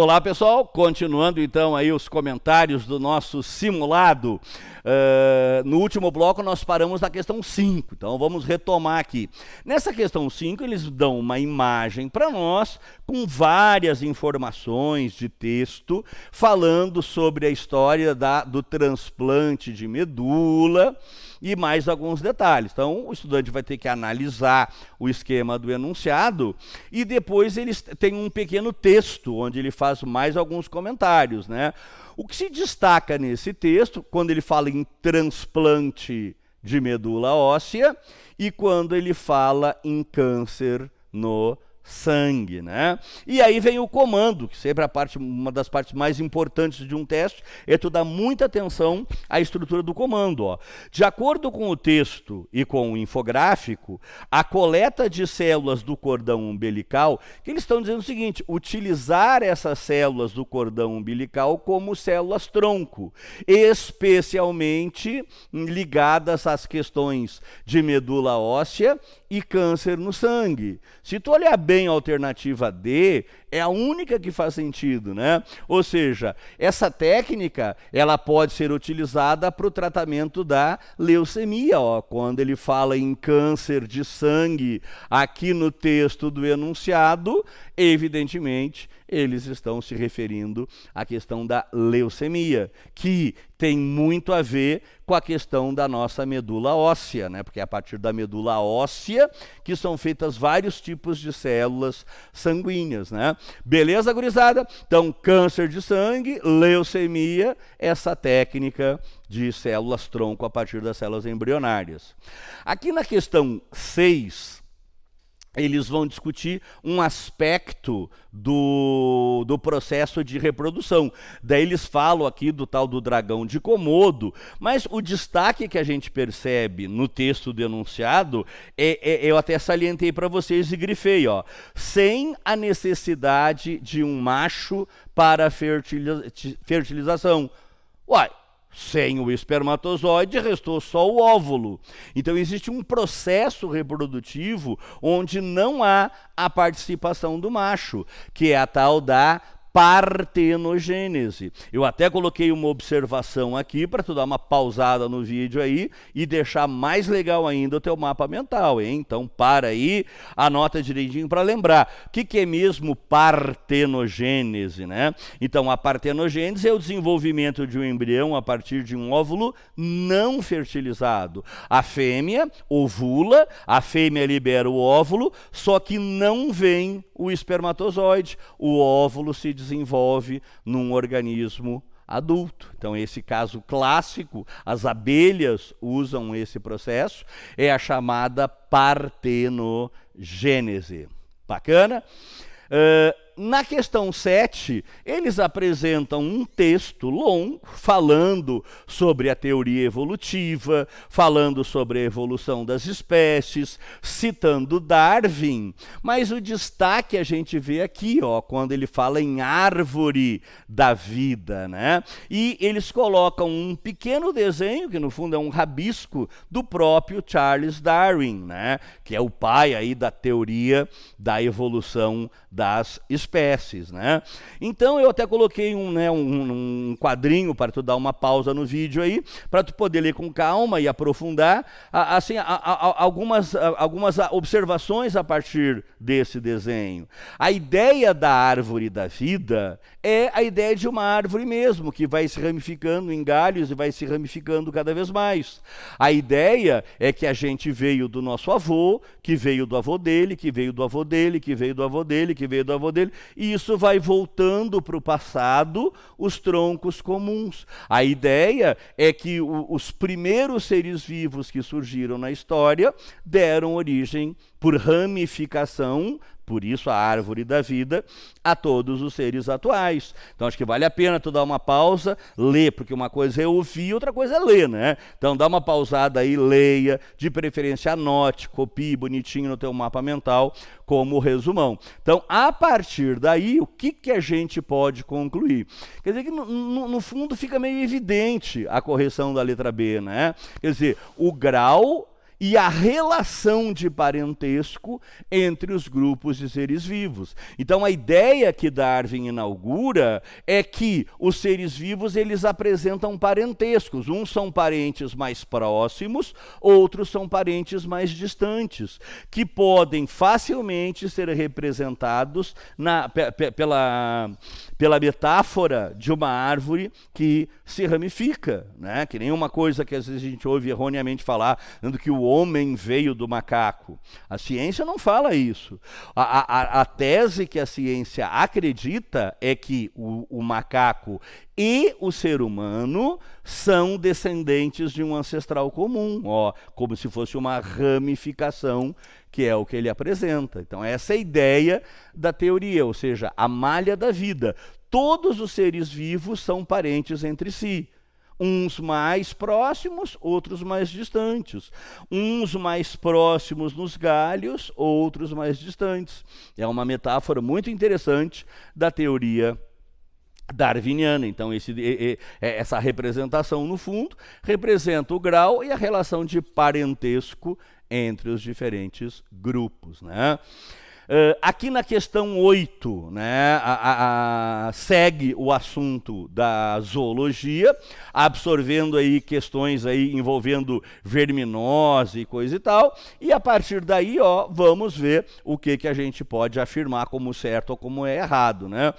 Olá, pessoal. Continuando então aí os comentários do nosso simulado. No último bloco nós paramos na questão 5, então vamos retomar aqui. Nessa questão 5 eles dão uma imagem para nós com várias informações de texto falando sobre a história do transplante de medula e mais alguns detalhes. Então, o estudante vai ter que analisar o esquema do enunciado e depois eles têm um pequeno texto onde ele faz mais alguns comentários, né? O que se destaca nesse texto, quando ele fala em transplante de medula óssea e quando ele fala em câncer no sangue, né? E aí vem o comando, que sempre uma das partes mais importantes de um teste é tu dar muita atenção à estrutura do comando, ó. De acordo com o texto e com o infográfico, a coleta de células do cordão umbilical, que eles estão dizendo o seguinte: utilizar essas células do cordão umbilical como células tronco, especialmente ligadas às questões de medula óssea e câncer no sangue. Se tu olhar bem a alternativa D, é a única que faz sentido, né? Ou seja, essa técnica, ela pode ser utilizada para o tratamento da leucemia, ó. Quando ele fala em câncer de sangue aqui no texto do enunciado, evidentemente, eles estão se referindo à questão da leucemia, que tem muito a ver com a questão da nossa medula óssea, né? Porque é a partir da medula óssea que são feitas vários tipos de células sanguíneas, né? Beleza, gurizada? Então, câncer de sangue, leucemia, essa técnica de células tronco a partir das células embrionárias. Aqui na questão 6, eles vão discutir um aspecto do processo de reprodução. Daí eles falam aqui do tal do dragão de Komodo, mas o destaque que a gente percebe no texto do enunciado, eu até salientei para vocês e grifei, ó, sem a necessidade de um macho para fertilização. Uai, sem o espermatozoide, restou só o óvulo. Então, existe um processo reprodutivo onde não há a participação do macho, que é a tal da partenogênese. Eu até coloquei uma observação aqui para tu dar uma pausada no vídeo aí e deixar mais legal ainda o teu mapa mental, hein? Então, para aí, anota direitinho para lembrar. O que é mesmo partenogênese, né? Então, a partenogênese é o desenvolvimento de um embrião a partir de um óvulo não fertilizado. A fêmea ovula, a fêmea libera o óvulo, só que não vem o espermatozoide. O óvulo se desenvolve num organismo adulto. Então, esse caso clássico, as abelhas usam esse processo, é a chamada partenogênese. Bacana? Na questão 7, eles apresentam um texto longo falando sobre a teoria evolutiva, falando sobre a evolução das espécies, citando Darwin, mas o destaque a gente vê aqui, ó, quando ele fala em árvore da vida, né? E eles colocam um pequeno desenho, que no fundo é um rabisco, do próprio Charles Darwin, né? Que é o pai aí da teoria da evolução das espécies, né? Então eu até coloquei um quadrinho para tu dar uma pausa no vídeo aí, para tu poder ler com calma e aprofundar algumas observações a partir desse desenho. A ideia da árvore da vida é a ideia de uma árvore mesmo, que vai se ramificando em galhos e vai se ramificando cada vez mais. A ideia é que a gente veio do nosso avô, que veio do avô dele, que veio do avô dele, que veio do avô dele, que veio do avô dele, e isso vai voltando para o passado, os troncos comuns. A ideia é que os primeiros seres vivos que surgiram na história deram origem por ramificação, por isso a árvore da vida, a todos os seres atuais. Então acho que vale a pena tu dar uma pausa, ler, porque uma coisa é ouvir, outra coisa é ler, né? Então dá uma pausada aí, leia, de preferência anote, copie bonitinho no teu mapa mental, como resumão. Então, a partir daí, o que a gente pode concluir? Quer dizer que no fundo fica meio evidente a correção da letra B, né? Quer dizer, o grau e a relação de parentesco entre os grupos de seres vivos. Então a ideia que Darwin inaugura é que os seres vivos eles apresentam parentescos. Uns são parentes mais próximos, outros são parentes mais distantes, que podem facilmente ser representados pela metáfora de uma árvore que se ramifica, né? Que nem uma coisa que às vezes a gente ouve erroneamente falar, dizendo que o homem veio do macaco. A ciência não fala isso. A tese que a ciência acredita é que o macaco e o ser humano são descendentes de um ancestral comum, como se fosse uma ramificação, que é o que ele apresenta. Então essa é a ideia da teoria, ou seja, a malha da vida. Todos os seres vivos são parentes entre si. Uns mais próximos, outros mais distantes. Uns mais próximos nos galhos, outros mais distantes. É uma metáfora muito interessante da teoria darwiniana. Então essa representação, no fundo, representa o grau e a relação de parentesco entre os diferentes grupos, né? Aqui na questão 8, né, segue o assunto da zoologia, absorvendo aí questões aí envolvendo verminose e coisa e tal, e a partir daí, vamos ver o que a gente pode afirmar como certo ou como é errado, né?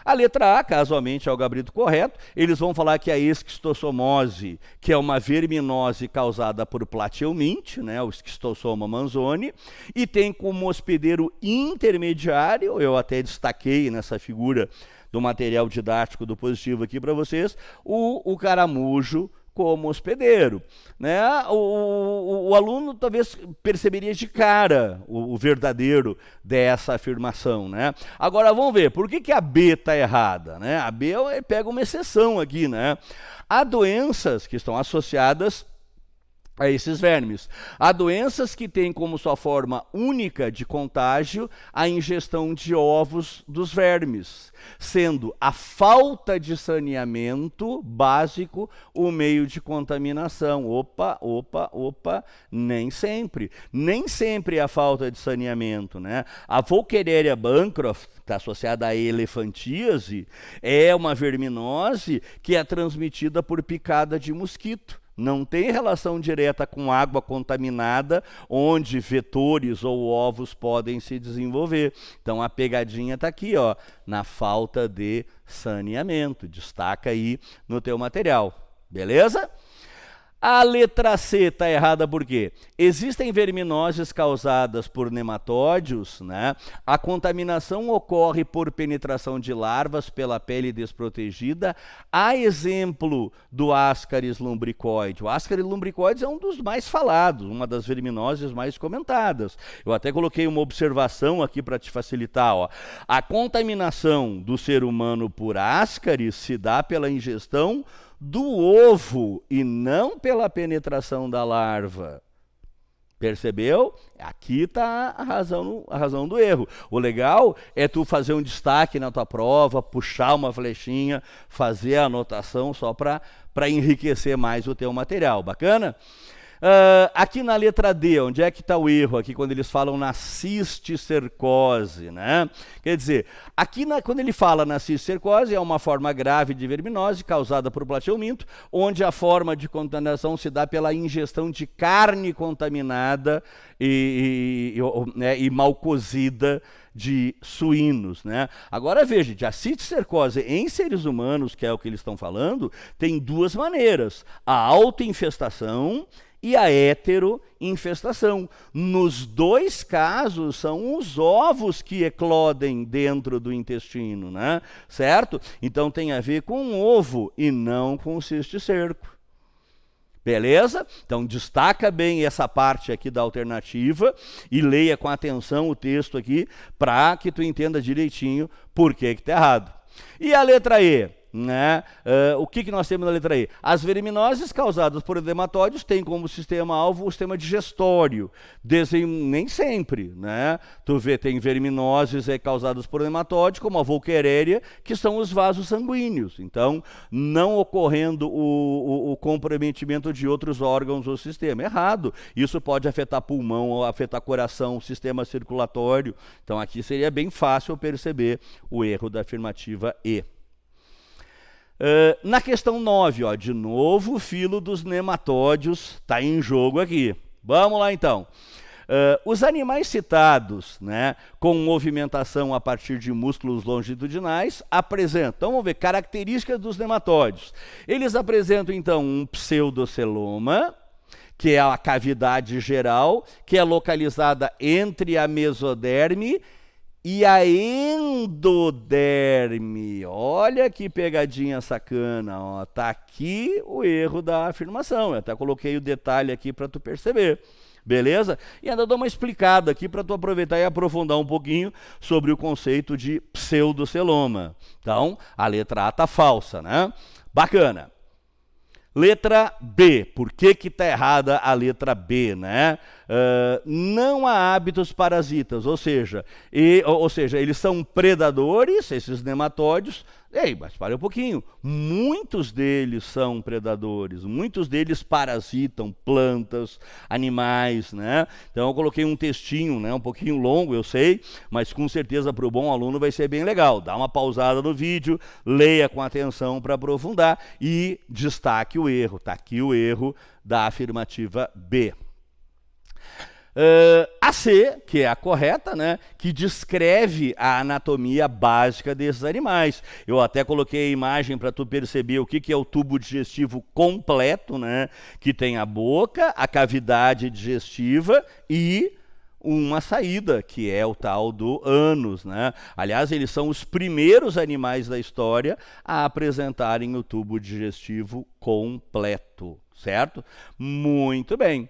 A letra A, casualmente, é o gabarito correto. Eles vão falar que a esquistossomose, que é uma verminose causada por Plateuminte, né, o Esquistossoma manzoni, e tem como hospedeiro intermediário, eu até destaquei nessa figura do material didático do Positivo aqui para vocês, o caramujo como hospedeiro, né? O aluno talvez perceberia de cara o verdadeiro dessa afirmação, né? Agora vamos ver, por que a B está errada, né? A B pega uma exceção aqui, né? Há doenças que estão associadas a esses vermes. Há doenças que têm como sua forma única de contágio a ingestão de ovos dos vermes, sendo a falta de saneamento básico o meio de contaminação. Opa, nem sempre. Nem sempre é a falta de saneamento, né? A Volkereria bancroft, que está associada à elefantíase, é uma verminose que é transmitida por picada de mosquito. Não tem relação direta com água contaminada, onde vetores ou ovos podem se desenvolver. Então a pegadinha está aqui, na falta de saneamento. Destaca aí no teu material, beleza? A letra C está errada por quê? Existem verminoses causadas por nematóides, né? A contaminação ocorre por penetração de larvas pela pele desprotegida, a exemplo do Ascaris lumbricoide. O Ascaris lumbricoides é um dos mais falados, uma das verminoses mais comentadas. Eu até coloquei uma observação aqui para te facilitar. A contaminação do ser humano por Ascaris se dá pela ingestão do ovo e não pela penetração da larva. Percebeu? Aqui está a razão do erro. O legal é tu fazer um destaque na tua prova, puxar uma flechinha, fazer a anotação só para enriquecer mais o teu material. Bacana? Aqui na letra D, onde é que está o erro? Aqui quando eles falam na cisticercose, né? Quer dizer, aqui quando ele fala na cisticercose, é uma forma grave de verminose causada por plateuminto, onde a forma de contaminação se dá pela ingestão de carne contaminada e mal cozida de suínos, né? Agora veja, a cisticercose em seres humanos, que é o que eles estão falando, tem duas maneiras: a autoinfestação e a heteroinfestação. Nos dois casos, são os ovos que eclodem dentro do intestino, né? Certo? Então tem a ver com o ovo e não com o cisticerco. Beleza? Então destaca bem essa parte aqui da alternativa e leia com atenção o texto aqui para que tu entenda direitinho por que está errado. E a letra E? né? O que nós temos na letra E? As verminoses causadas por nematóides têm como sistema-alvo o sistema digestório. Nem sempre, né? Tu vê, tem verminoses causadas por nematóides, como a Volqueréria, que são os vasos sanguíneos. Então, não ocorrendo o comprometimento de outros órgãos ou sistema. Errado. Isso pode afetar pulmão, afetar coração, sistema circulatório. Então, aqui seria bem fácil perceber o erro da afirmativa E. Na questão 9, ó, de novo, o filo dos nematóides está em jogo aqui. Vamos lá, então. Os animais citados, né, com movimentação a partir de músculos longitudinais, apresentam, então vamos ver, características dos nematóides. Eles apresentam, então, um pseudoceloma, que é a cavidade geral, que é localizada entre a mesoderme e a endoderme. Olha que pegadinha sacana, ó. Tá aqui o erro da afirmação. Eu até coloquei o detalhe aqui para tu perceber. Beleza? E ainda dou uma explicada aqui para tu aproveitar e aprofundar um pouquinho sobre o conceito de pseudoceloma. Então, a letra A tá falsa, né? Bacana. Letra B, por que está errada a letra B, né? Não há hábitos parasitas, ou seja, eles são predadores, esses nematóides. Ei, mas para um pouquinho, muitos deles são predadores, muitos deles parasitam plantas, animais, né? Então eu coloquei um textinho, né, um pouquinho longo, eu sei, mas com certeza para o bom aluno vai ser bem legal. Dá uma pausada no vídeo, leia com atenção para aprofundar e destaque o erro. Está aqui o erro da afirmativa B. A C, que é a correta, né, que descreve a anatomia básica desses animais. Eu até coloquei a imagem para tu perceber o que é o tubo digestivo completo, né, que tem a boca, a cavidade digestiva e uma saída, que é o tal do ânus, né? Aliás, eles são os primeiros animais da história a apresentarem o tubo digestivo completo, certo? Muito bem.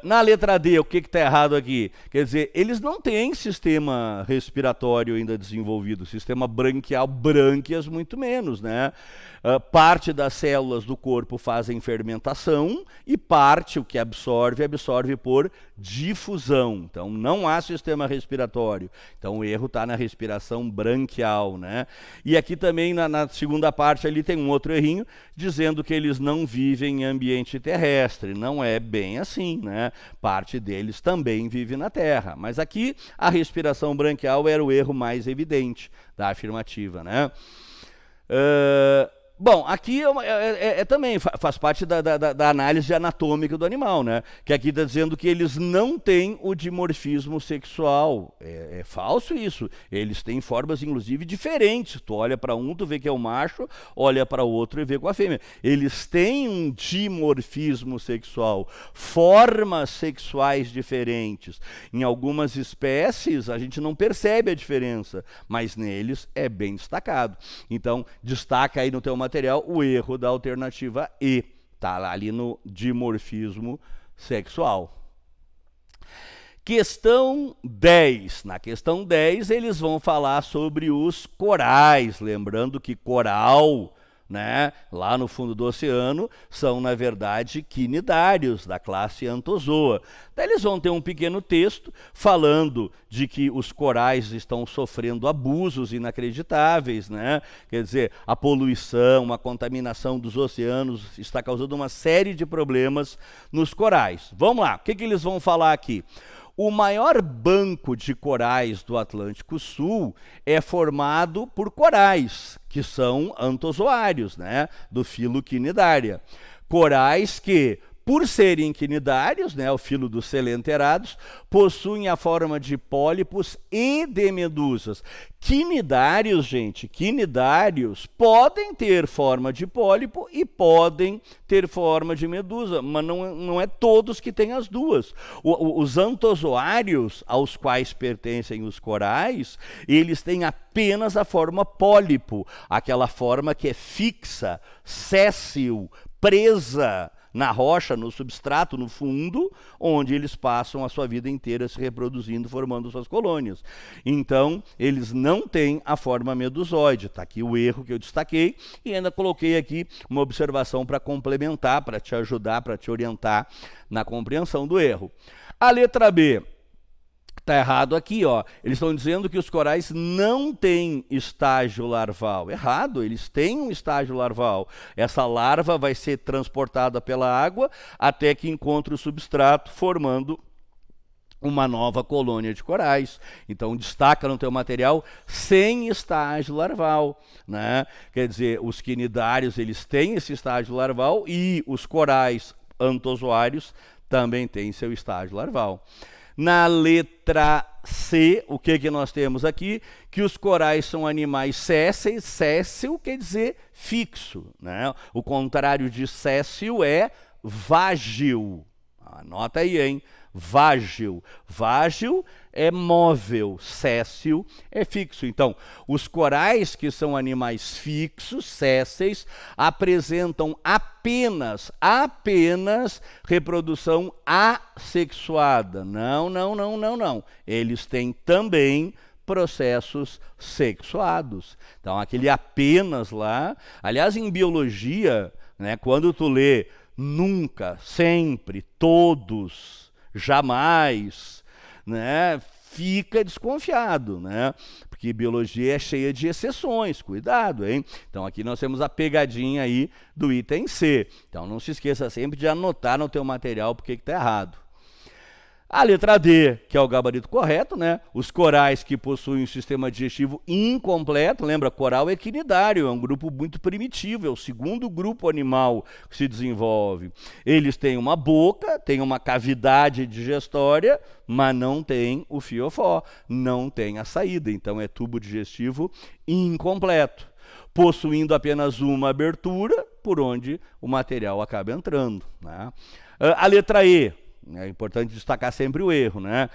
Na letra D, o que está errado aqui? Quer dizer, eles não têm sistema respiratório ainda desenvolvido, sistema branquial, brânquias muito menos, né? Parte das células do corpo fazem fermentação e parte, o que absorve por difusão. Então, não há sistema respiratório. Então, o erro está na respiração branquial, né? E aqui também, na segunda parte, ali tem um outro errinho, dizendo que eles não vivem em ambiente terrestre. Não é bem assim, né? Parte deles também vive na Terra. Mas aqui, a respiração branquial era o erro mais evidente da afirmativa, né? Bom, aqui também faz parte da análise anatômica do animal, né? Que aqui está dizendo que eles não têm o dimorfismo sexual. É falso isso. Eles têm formas, inclusive, diferentes. Tu olha para um, tu vê que é o macho, olha para o outro e vê com a fêmea. Eles têm um dimorfismo sexual, formas sexuais diferentes. Em algumas espécies, a gente não percebe a diferença, mas neles é bem destacado. Então, destaca aí no teu material o erro da alternativa E, tá lá ali no dimorfismo sexual. Questão 10. Na questão 10, eles vão falar sobre os corais, lembrando que coral, né, lá no fundo do oceano, são, na verdade, quinidários, da classe Anthozoa. Daí eles vão ter um pequeno texto falando de que os corais estão sofrendo abusos inacreditáveis, né? Quer dizer, a poluição, a contaminação dos oceanos está causando uma série de problemas nos corais. Vamos lá, o que eles vão falar aqui? O maior banco de corais do Atlântico Sul é formado por corais, que são anthozoários, né, do filo Quinidária. Corais que, por serem quinidários, né, o filo dos selenterados, possuem a forma de pólipos e de medusas. Quinidários, gente, quinidários podem ter forma de pólipo e podem ter forma de medusa, mas não é todos que têm as duas. Os anthozoários, aos quais pertencem os corais, eles têm apenas a forma pólipo, aquela forma que é fixa, séssil, presa, na rocha, no substrato, no fundo, onde eles passam a sua vida inteira se reproduzindo, formando suas colônias. Então, eles não têm a forma medusoide. Está aqui o erro que eu destaquei e ainda coloquei aqui uma observação para complementar, para te ajudar, para te orientar na compreensão do erro. A letra B. Está errado aqui, ó. Eles estão dizendo que os corais não têm estágio larval. Errado, eles têm um estágio larval. Essa larva vai ser transportada pela água até que encontre o substrato, formando uma nova colônia de corais. Então, destaca no teu material sem estágio larval, né? Quer dizer, os quinidários, eles têm esse estágio larval e os corais antozoários também têm seu estágio larval. Na letra C, o que nós temos aqui? Que os corais são animais sésseis. Séssil quer dizer fixo, né? O contrário de séssil é vágil. Anota aí, hein? Vágil. Vágil é móvel, séssil é fixo. Então, os corais que são animais fixos, sésseis, apresentam apenas reprodução assexuada. Não. Eles têm também processos sexuados. Então, aquele apenas lá, aliás, em biologia, né, quando tu lê nunca, sempre, todos, jamais, né, fica desconfiado, né? Porque biologia é cheia de exceções, cuidado, hein? Então aqui nós temos a pegadinha aí do item C. Então não se esqueça sempre de anotar no teu material porque que está errado. A letra D, que é o gabarito correto, né? Os corais que possuem um sistema digestivo incompleto, lembra, coral é quinidário, é um grupo muito primitivo, é o segundo grupo animal que se desenvolve. Eles têm uma boca, têm uma cavidade digestória, mas não tem o fiofó, não tem a saída, então é tubo digestivo incompleto, possuindo apenas uma abertura por onde o material acaba entrando, né? A letra E. É importante destacar sempre o erro, né?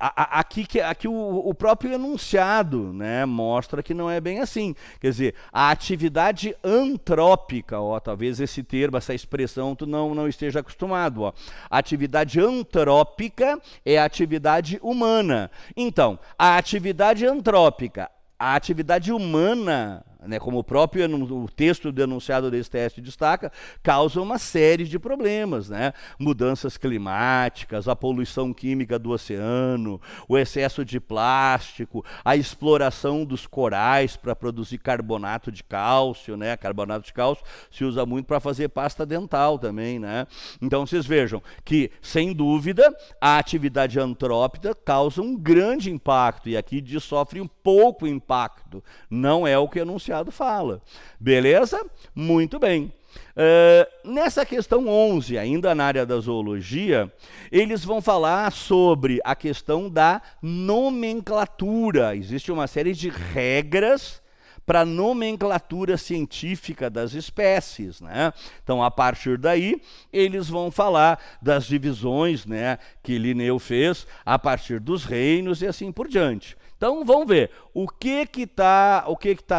Aqui o próprio enunciado, né, mostra que não é bem assim. Quer dizer, a atividade antrópica, ó, talvez esse termo, essa expressão, tu não esteja acostumado. Ó. A atividade antrópica é a atividade humana. Então, a atividade antrópica, a atividade humana, né, como o próprio o texto do enunciado desse teste destaca, causa uma série de problemas, né? Mudanças climáticas, a poluição química do oceano, o excesso de plástico, a exploração dos corais para produzir carbonato de cálcio, né? Carbonato de cálcio se usa muito para fazer pasta dental também, né? Então vocês vejam que, sem dúvida, a atividade antrópica causa um grande impacto, e aqui sofre um pouco impacto, não é o que enunciado fala. Beleza? Muito bem. Nessa questão 11, ainda na área da zoologia, eles vão falar sobre a questão da nomenclatura. Existe uma série de regras para a nomenclatura científica das espécies, né? Então, a partir daí, eles vão falar das divisões, né, que Linneu fez a partir dos reinos e assim por diante. Então, vamos ver o que tá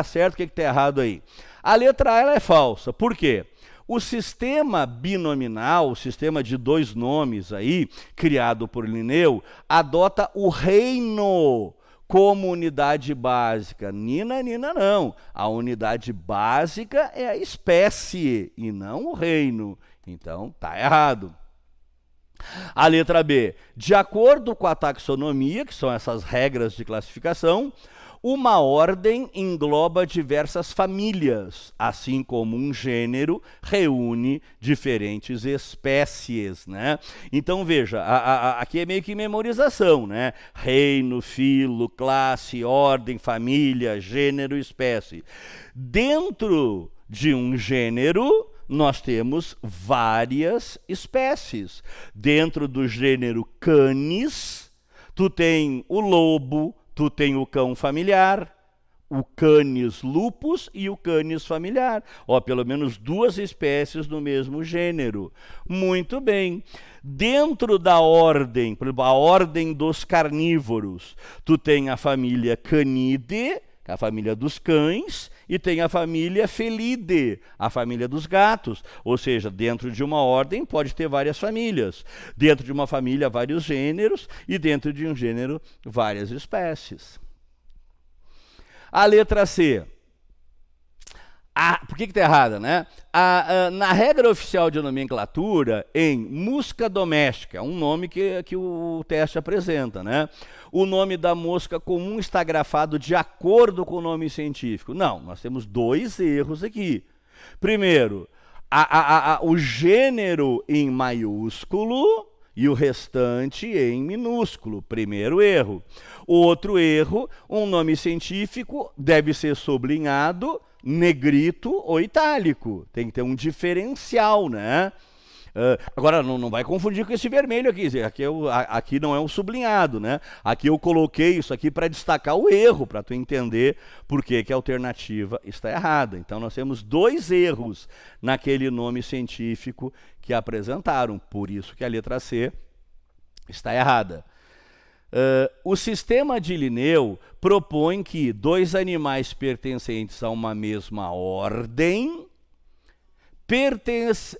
certo, o que está errado aí. A letra A ela é falsa. Por quê? O sistema binominal, o sistema de dois nomes aí, criado por Linneu, adota o reino como unidade básica. Nina, não. A unidade básica é a espécie e não o reino. Então, tá errado. A letra B. De acordo com a taxonomia, que são essas regras de classificação, uma ordem engloba diversas famílias, assim como um gênero reúne diferentes espécies, né? Então, veja, aqui é meio que memorização, né? Reino, filo, classe, ordem, família, gênero, espécie. Dentro de um gênero, nós temos várias espécies. Dentro do gênero Canis, tu tem o lobo, tu tem o cão familiar, o Canis lupus e o Canis familiar. Ó, pelo menos duas espécies do mesmo gênero. Muito bem. Dentro da ordem, por exemplo, a ordem dos carnívoros, tu tem a família Canidae, que é a família dos cães, e tem a família Felidae, a família dos gatos. Ou seja, dentro de uma ordem pode ter várias famílias. Dentro de uma família, vários gêneros, e dentro de um gênero, várias espécies. A letra C. Por que está errada, né? Na regra oficial de nomenclatura, em mosca doméstica, é um nome que o teste apresenta, né? O nome da mosca comum está grafado de acordo com o nome científico. Não, nós temos dois erros aqui. Primeiro, o gênero em maiúsculo e o restante em minúsculo. Primeiro erro. Outro erro, um nome científico deve ser sublinhado, negrito ou itálico. Tem que ter um diferencial, né? Agora, não vai confundir com esse vermelho aqui. Aqui não é um sublinhado, né? Aqui eu coloquei isso aqui para destacar o erro, para tu entender por que a alternativa está errada. Então, nós temos dois erros naquele nome científico que apresentaram. Por isso que a letra C está errada. O sistema de Linneu propõe que dois animais pertencentes a uma mesma ordem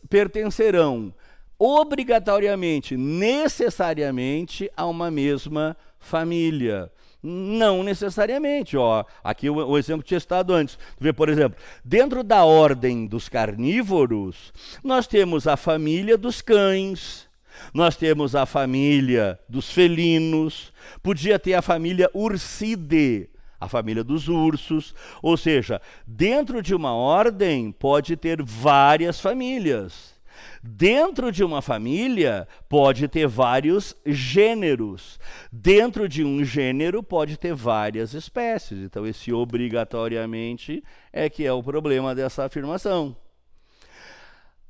pertencerão obrigatoriamente, necessariamente, a uma mesma família. Não necessariamente. Aqui o exemplo que tinha estado antes. Tu vê, por exemplo, dentro da ordem dos carnívoros, nós temos a família dos cães, nós temos a família dos felinos, podia ter a família Ursidae, a família dos ursos, ou seja, dentro de uma ordem pode ter várias famílias. Dentro de uma família pode ter vários gêneros. Dentro de um gênero pode ter várias espécies. Então, esse obrigatoriamente é que é o problema dessa afirmação.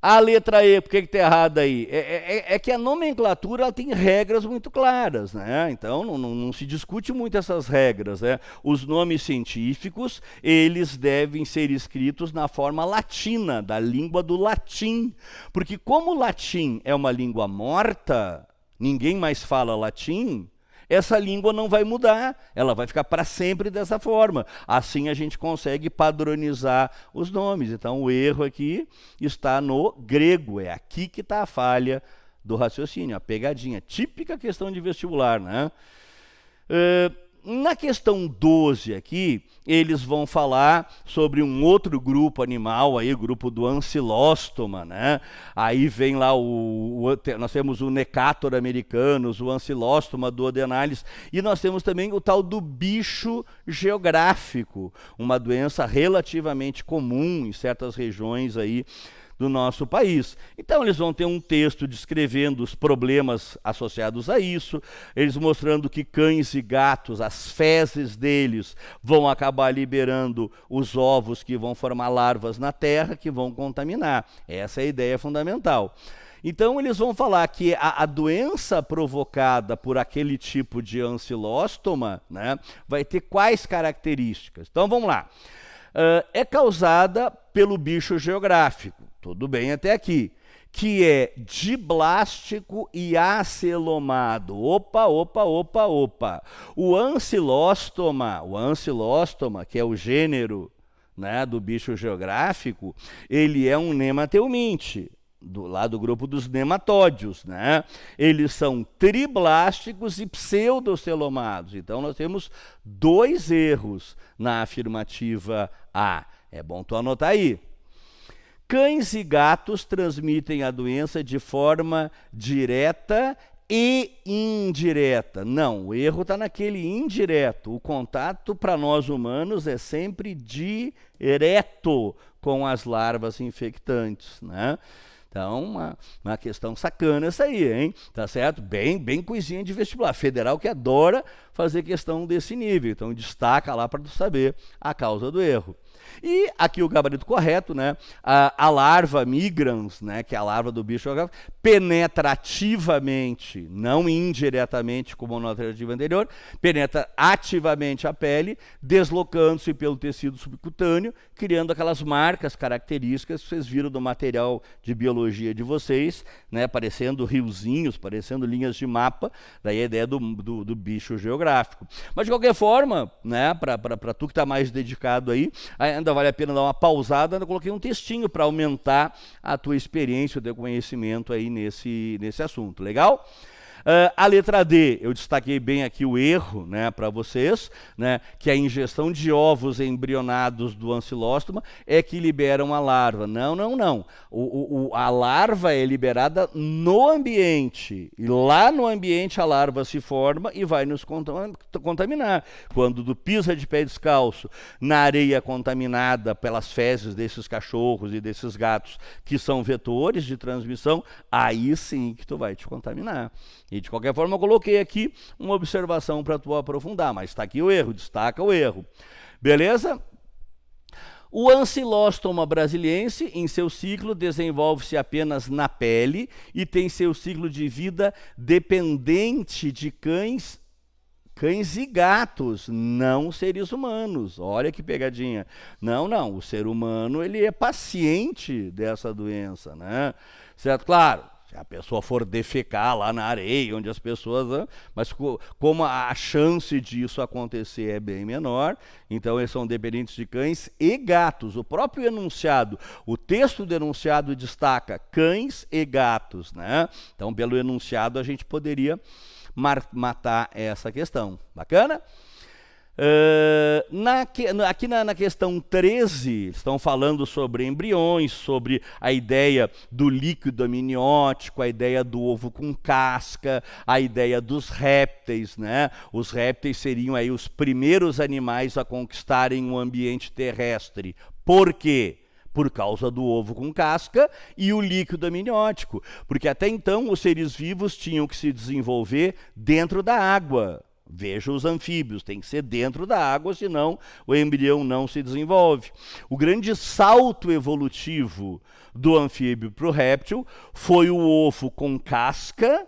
A letra E, por que está errada aí? É que a nomenclatura ela tem regras muito claras, né? Então, não se discute muito essas regras, né? Os nomes científicos, eles devem ser escritos na forma latina, da língua do latim. Porque como o latim é uma língua morta, ninguém mais fala latim, essa língua não vai mudar, ela vai ficar para sempre dessa forma. Assim a gente consegue padronizar os nomes. Então o erro aqui está no grego, é aqui que está a falha do raciocínio, a pegadinha, típica questão de vestibular, né? Na questão 12 aqui, eles vão falar sobre um outro grupo animal, aí, o grupo do Ancylostoma, né? Aí vem lá, nós temos o Necator americanus, o Ancylostoma duodenalis, e nós temos também o tal do bicho geográfico, uma doença relativamente comum em certas regiões aí do nosso país. Então, eles vão ter um texto descrevendo os problemas associados a isso, eles mostrando que cães e gatos, as fezes deles, vão acabar liberando os ovos que vão formar larvas na terra, que vão contaminar. Essa é a ideia fundamental. Então, eles vão falar que a doença provocada por aquele tipo de ancilóstoma, né, vai ter quais características? Então, vamos lá. É causada pelo bicho geográfico. Tudo bem até aqui. Que é diblástico e acelomado. Opa. O ancylostoma, que é o gênero, né, do bicho geográfico, ele é um nematelminte, lá do grupo dos nematódios, né? Eles são triblásticos e pseudocelomados. Então, nós temos dois erros na afirmativa A. É bom tu anotar aí. Cães e gatos transmitem a doença de forma direta e indireta. Não, o erro está naquele indireto. O contato para nós humanos é sempre direto com as larvas infectantes, né? Então, uma questão sacana essa aí, hein? Tá certo? Bem coisinha de vestibular. Federal que adora fazer questão desse nível. Então, destaca lá para tu saber a causa do erro. E aqui o gabarito correto, né? A larva migrans, né, que é a larva do bicho geográfico, penetra ativamente, não indiretamente como na alternativa anterior, penetra ativamente a pele, deslocando-se pelo tecido subcutâneo, criando aquelas marcas características que vocês viram do material de biologia de vocês, né, parecendo riozinhos, parecendo linhas de mapa, daí a ideia do bicho geográfico. Mas de qualquer forma, né, para tu que está mais dedicado aí, ainda vale a pena dar uma pausada. Eu coloquei um textinho para aumentar a tua experiência, o teu conhecimento aí nesse assunto. Legal? A letra D, eu destaquei bem aqui o erro, né, para vocês, né, que a ingestão de ovos embrionados do ancilóstoma é que liberam a larva. Não, não, não. A larva é liberada no ambiente. E lá no ambiente a larva se forma e vai nos contaminar. Quando tu pisa de pé descalço na areia contaminada pelas fezes desses cachorros e desses gatos que são vetores de transmissão, aí sim que tu vai te contaminar. E de qualquer forma eu coloquei aqui uma observação para tu aprofundar, mas está aqui o erro, destaca o erro. Beleza? O ancilóstoma brasiliense, em seu ciclo, desenvolve-se apenas na pele e tem seu ciclo de vida dependente de cães e gatos, não seres humanos. Olha que pegadinha. Não, não, o ser humano ele é paciente dessa doença, né? Certo? Claro. Se a pessoa for defecar lá na areia, onde as pessoas... Né? Mas como a chance disso acontecer é bem menor, então eles são dependentes de cães e gatos. O próprio enunciado, o texto do enunciado destaca cães e gatos, né? Então, pelo enunciado, a gente poderia matar essa questão. Bacana? Aqui na questão 13, estão falando sobre embriões, sobre a ideia do líquido amniótico, a ideia do ovo com casca, a ideia dos répteis, né? Os répteis seriam aí os primeiros animais a conquistarem o ambiente terrestre. Por quê? Por causa do ovo com casca e o líquido amniótico. Porque até então os seres vivos tinham que se desenvolver dentro da água. Veja os anfíbios, tem que ser dentro da água, senão o embrião não se desenvolve. O grande salto evolutivo do anfíbio para o réptil foi o ovo com casca,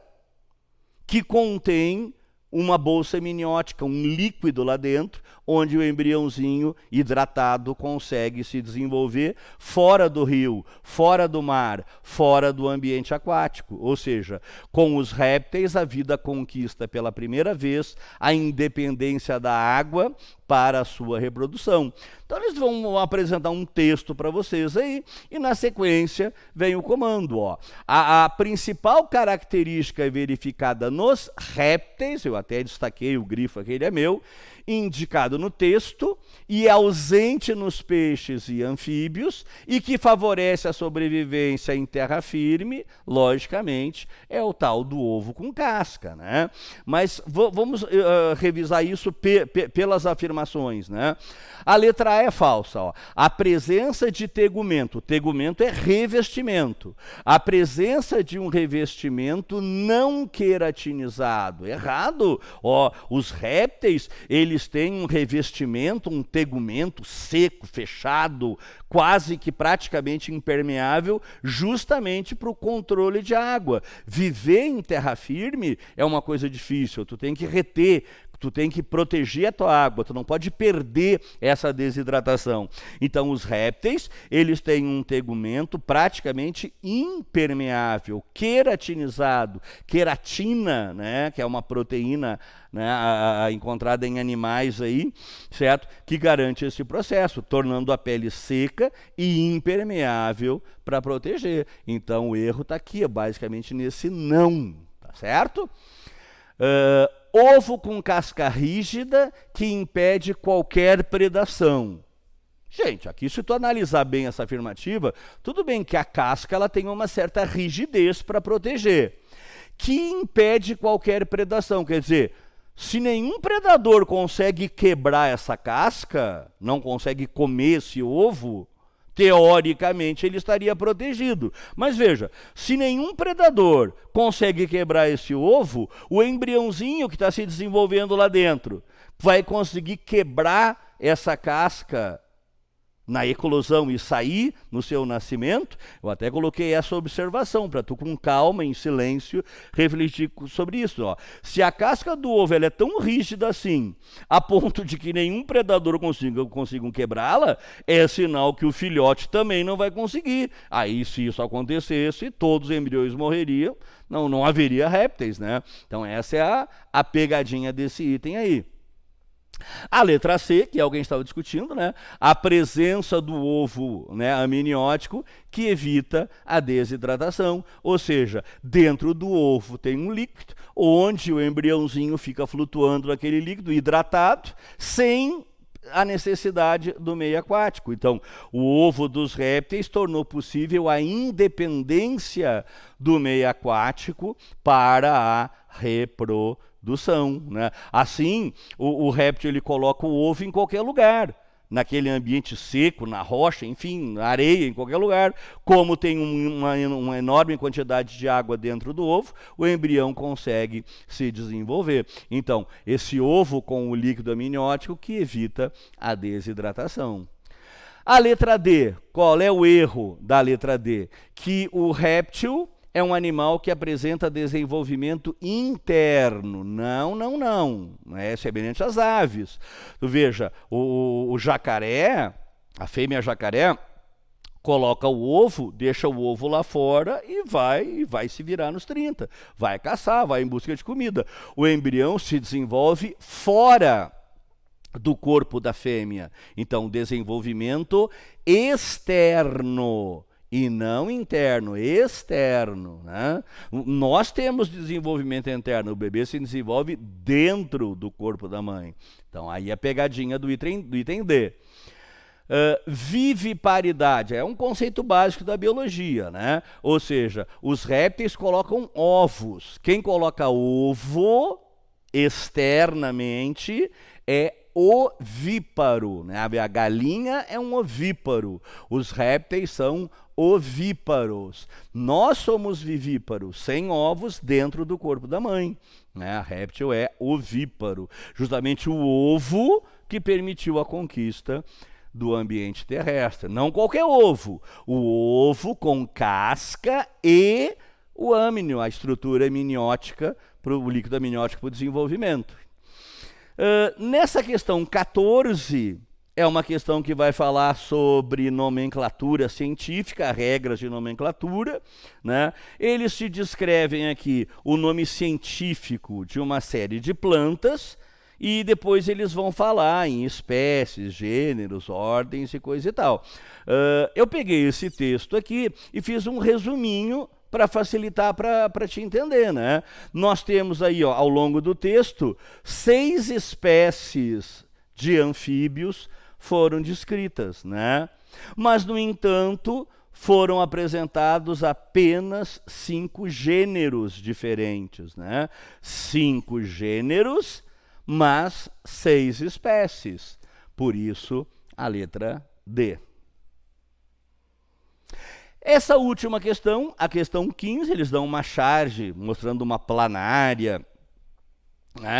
que contém uma bolsa amniótica, um líquido lá dentro, onde o embriãozinho hidratado consegue se desenvolver fora do rio, fora do mar, fora do ambiente aquático. Ou seja, com os répteis a vida conquista pela primeira vez a independência da água para a sua reprodução. Então eles vão apresentar um texto para vocês aí e na sequência vem o comando. Ó. A principal característica verificada nos répteis, eu até destaquei o grifo aqui, ele é meu, indicado no texto e ausente nos peixes e anfíbios e que favorece a sobrevivência em terra firme, logicamente, é o tal do ovo com casca, né? Mas vamos revisar isso pelas afirmações, né? A letra A é falsa, ó. A presença de tegumento é revestimento. A presença de um revestimento não queratinizado, errado. Ó, os répteis, eles têm um revestimento, um tegumento seco, fechado, quase que praticamente impermeável, justamente para o controle de água. Viver em terra firme é uma coisa difícil, tu tem que reter, tu tem que proteger a tua água, tu não pode perder essa desidratação. Então, os répteis, eles têm um tegumento praticamente impermeável, queratinizado. Queratina, né, que é uma proteína, né, encontrada em animais aí, certo? Que garante esse processo, tornando a pele seca e impermeável para proteger. Então, o erro está aqui, basicamente nesse não, tá certo? Ovo com casca rígida que impede qualquer predação. Gente, aqui se tu analisar bem essa afirmativa, tudo bem que a casca ela tem uma certa rigidez para proteger, que impede qualquer predação, quer dizer, se nenhum predador consegue quebrar essa casca, não consegue comer esse ovo, teoricamente ele estaria protegido. Mas veja, se nenhum predador consegue quebrar esse ovo, o embriãozinho que está se desenvolvendo lá dentro vai conseguir quebrar essa casca na eclosão e sair no seu nascimento, eu até coloquei essa observação para tu com calma, em silêncio, refletir sobre isso. Ó. Se a casca do ovo ela é tão rígida assim, a ponto de que nenhum predador consiga quebrá-la, é sinal que o filhote também não vai conseguir. Aí, se isso acontecesse, todos os embriões morreriam, não haveria répteis, né? Então essa é a pegadinha desse item aí. A letra C, que alguém estava discutindo, né? A presença do ovo, né, amniótico que evita a desidratação. Ou seja, dentro do ovo tem um líquido, onde o embriãozinho fica flutuando naquele líquido hidratado, sem a necessidade do meio aquático. Então, o ovo dos répteis tornou possível a independência do meio aquático para a reprodução, né? Assim, o réptil ele coloca o ovo em qualquer lugar, naquele ambiente seco, na rocha, enfim, na areia, em qualquer lugar. Como tem uma enorme quantidade de água dentro do ovo, o embrião consegue se desenvolver. Então, esse ovo com o líquido amniótico que evita a desidratação. A letra D, qual é o erro da letra D? Que o réptil é um animal que apresenta desenvolvimento interno. Não. É semelhante às aves. Tu veja, o jacaré, a fêmea jacaré, coloca o ovo, deixa o ovo lá fora e vai se virar nos 30. Vai caçar, vai em busca de comida. O embrião se desenvolve fora do corpo da fêmea. Então, desenvolvimento externo. E não interno, externo. Né? Nós temos desenvolvimento interno, o bebê se desenvolve dentro do corpo da mãe. Então, aí a pegadinha do item D. Viviparidade é um conceito básico da biologia, né? Ou seja, os répteis colocam ovos. Quem coloca ovo externamente é ovíparo, né? A galinha é um ovíparo, os répteis são ovíparos. Nós somos vivíparos, sem ovos dentro do corpo da mãe, né? A réptil é ovíparo, justamente o ovo que permitiu a conquista do ambiente terrestre. Não qualquer ovo, o ovo com casca e o amnio, a estrutura amniótica, o líquido amniótico para o desenvolvimento. Nessa questão 14, é uma questão que vai falar sobre nomenclatura científica, regras de nomenclatura, né? Eles se descrevem aqui o nome científico de uma série de plantas e depois eles vão falar em espécies, gêneros, ordens e coisa e tal. Eu peguei esse texto aqui e fiz um resuminho para facilitar para te entender, né? Nós temos aí, ó, ao longo do texto, 6 espécies de anfíbios foram descritas, né? Mas, no entanto, foram apresentados apenas 5 gêneros diferentes, né? 5 gêneros, mas 6 espécies. Por isso, a letra D. Essa última questão, a questão 15, eles dão uma charge mostrando uma planária.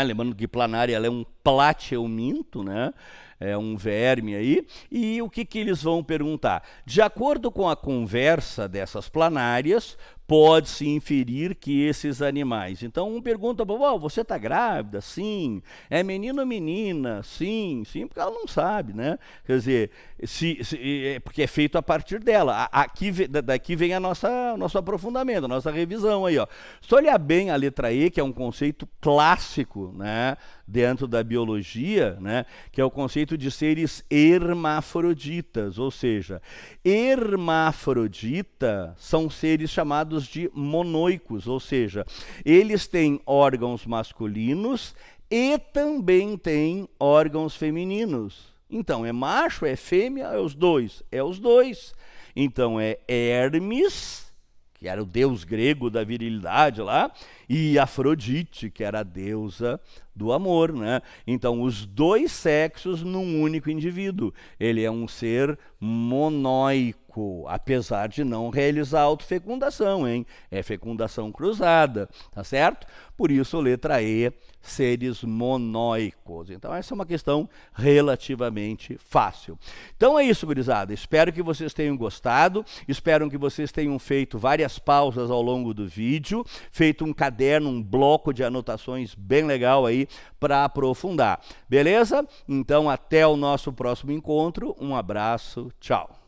Lembrando que planária ela é um plateuminto, né? É um verme aí. E o que eles vão perguntar? De acordo com a conversa dessas planárias, pode-se inferir que esses animais... Então, um pergunta, você está grávida? Sim. É menino ou menina? Sim, porque ela não sabe, né? Quer dizer, porque é feito a partir dela. Daqui vem nosso aprofundamento, a nossa revisão aí, ó. Se olhar bem a letra E, que é um conceito clássico, né, dentro da biologia, né, que é o conceito de seres hermafroditas, ou seja, hermafrodita são seres chamados de monoicos, ou seja, eles têm órgãos masculinos e também têm órgãos femininos. Então, é macho, é fêmea, é os dois? É os dois. Então, é Hermes, que era o deus grego da virilidade lá, e Afrodite, que era a deusa do amor, né? Então, os dois sexos num único indivíduo. Ele é um ser monóico. monoico, apesar de não realizar autofecundação, hein? É fecundação cruzada, tá certo? Por isso, letra E, seres monóicos. Então, essa é uma questão relativamente fácil. Então, é isso, gurizada. Espero que vocês tenham gostado. Espero que vocês tenham feito várias pausas ao longo do vídeo, feito um caderno, um bloco de anotações bem legal aí para aprofundar. Beleza? Então, até o nosso próximo encontro. Um abraço. Tchau.